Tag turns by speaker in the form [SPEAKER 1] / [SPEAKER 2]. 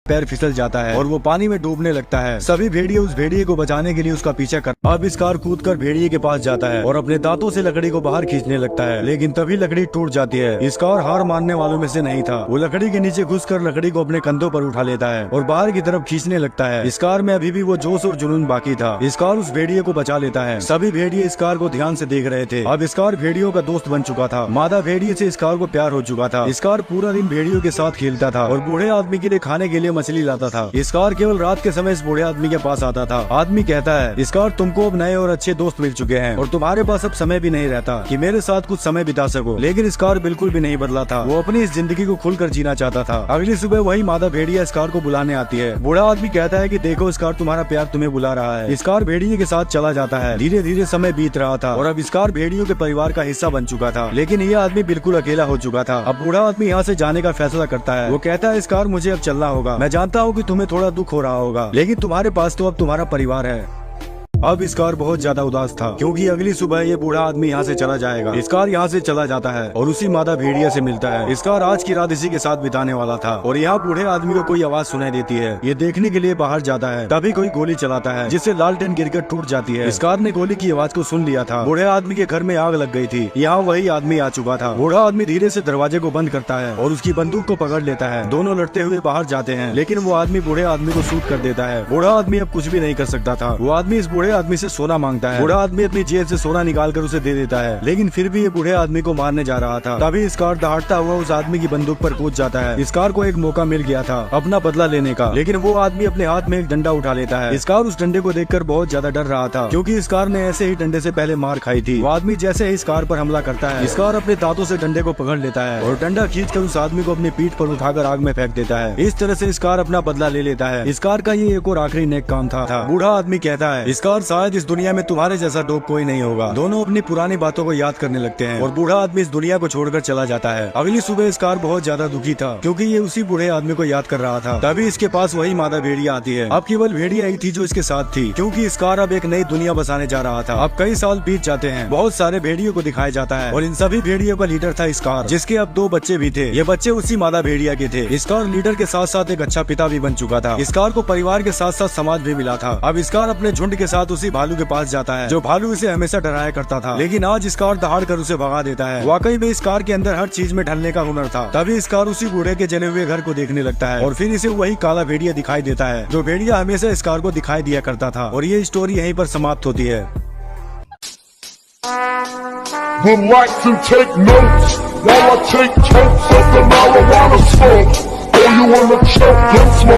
[SPEAKER 1] पैर फिसल जाता है और वो पानी में डूबने लगता है। सभी भेड़िए उस भेड़िए को बचाने के लिए उसका पीछा कर। अब स्कार कूदकर भेड़िए के पास जाता है और अपने दांतों से लकड़ी को बाहर खींचने लगता है, लेकिन तभी लकड़ी टूट जाती है। स्कार हार मानने वालों में से नहीं था। वो लकड़ी के नीचे घुसकर लकड़ी को अपने कंधों पर उठा लेता है और बाहर की तरफ खींचने लगता है। स्कार में अभी भी वो जोश और जुनून बाकी था। स्कार उस भेड़िए को बचा लेता है। सभी भेड़िए स्कार को ध्यान से देख रहे थे। अब स्कार भेड़ियों का दोस्त बन चुका था। मादा भेड़िए से स्कार को प्यार हो चुका था। स्कार पूरा दिन भेड़ियों के साथ खेलता था और बूढ़े आदमी के लिए खाने के लिए मछली लाता था। स्कार केवल रात के समय इस बूढ़े आदमी के पास आता था। आदमी कहता है, स्कार तुमको अब नए और अच्छे दोस्त मिल चुके हैं और तुम्हारे पास अब समय भी नहीं रहता कि मेरे साथ कुछ समय बिता सको। लेकिन स्कार बिल्कुल भी नहीं बदला था। वो अपनी इस जिंदगी को खुलकर जीना चाहता था। अगली सुबह वही मादा भेड़िया स्कार को बुलाने आती है। बूढ़ा आदमी कहता है कि देखो स्कार, तुम्हारा प्यार तुम्हें बुला रहा है। स्कार भेड़िए के साथ चला जाता है। धीरे धीरे समय बीत रहा था और अब स्कार भेड़ियों के परिवार का हिस्सा बन चुका था। लेकिन ये आदमी बिल्कुल अकेला हो चुका था। अब बूढ़ा आदमी यहाँ से जाने का फैसला करता है। वो कहता है, स्कार मुझे अब चलना होगा। मैं जानता हूँ कि तुम्हें थोड़ा दुख हो रहा होगा, लेकिन तुम्हारे पास तो अब तुम्हारा परिवार है। अब स्कार बहुत ज्यादा उदास था क्योंकि अगली सुबह ये बूढ़ा आदमी यहाँ से चला जाएगा। स्कार यहाँ से चला जाता है और उसी मादा भेड़िया से मिलता है। स्कार आज की रात इसी के साथ बिताने वाला था और यहाँ बूढ़े आदमी को कोई आवाज सुनाई देती है। ये देखने के लिए बाहर जाता है, तभी कोई गोली चलाता है जिससे लालटेन गिरकर टूट जाती है। स्कार ने गोली की आवाज को सुन लिया था। बूढ़े आदमी के घर में आग लग गई थी। यहाँ वही आदमी आ चुका था। बूढ़ा आदमी धीरे से दरवाजे को बंद करता है और उसकी बंदूक को पकड़ लेता है। दोनों लड़ते हुए बाहर जाते हैं, लेकिन वो आदमी बूढ़े आदमी को शूट कर देता है। बूढ़ा आदमी अब कुछ भी नहीं कर सकता था। वो आदमी इस बूढ़े आदमी से सोना मांगता है। बूढ़ा आदमी अपनी जेब से सोना निकालकर उसे दे देता है, लेकिन फिर भी ये बूढ़े आदमी को मारने जा रहा था। तभी स्कार दहाड़ता हुआ उस आदमी की बंदूक पर कूद जाता है। स्कार को एक मौका मिल गया था अपना बदला लेने का, लेकिन वो आदमी अपने हाथ में एक डंडा उठा लेता है। स्कार उस डंडे को देखकर बहुत ज्यादा डर रहा था क्योंकि स्कार ने ऐसे ही डंडे से पहले मार खाई थी। वो आदमी जैसे ही स्कार पर हमला करता है, स्कार अपने दांतों से डंडे को पकड़ लेता है और डंडा खींचकर उस आदमी को अपनी पीठ पर उठाकर आग में फेंक देता है। इस तरह से स्कार अपना बदला ले लेता है। स्कार का ये एक और आखिरी नेक काम था। बूढ़ा आदमी कहता है, स्कार शायद इस दुनिया में तुम्हारे जैसा कोई नहीं होगा। दोनों अपनी पुरानी बातों को याद करने लगते हैं और बूढ़ा आदमी इस दुनिया को छोड़कर चला जाता है। अगली सुबह स्कार बहुत ज्यादा दुखी था क्योंकि ये उसी बूढ़े आदमी को याद कर रहा था। तभी इसके पास वही मादा भेड़िया आती है। अब केवल भेड़िया ही थी जो इसके साथ थी क्योंकि स्कार अब एक नई दुनिया बसाने जा रहा था। अब कई साल बीत जाते हैं। बहुत सारे भेड़ियों को दिखाया जाता है और इन सभी भेड़ियों का लीडर था स्कार, जिसके अब 2 बच्चे भी थे। ये बच्चे उसी मादा भेड़िया के थे। स्कार लीडर के साथ साथ एक अच्छा पिता भी बन चुका था। स्कार को परिवार के साथ साथ समाज भी मिला था। अब स्कार अपने झुंड के साथ उसी भालू के पास जाता है जो भालू इसे हमेशा डराया करता था, लेकिन आज स्कार दहाड़ कर उसे भगा देता है। वाकई में स्कार के अंदर हर चीज में ढलने का हुनर था। तभी स्कार उसी बूढ़े के जले हुए घर को देखने लगता है और फिर इसे वही काला भेड़िया दिखाई देता है जो भेड़िया हमेशा स्कार को दिखाई दिया करता था। और ये स्टोरी यहीं पर समाप्त होती है।
[SPEAKER 2] Would like to take notes while I take totes of the marijuana smoke. Oh, you wanna choke, then smoke.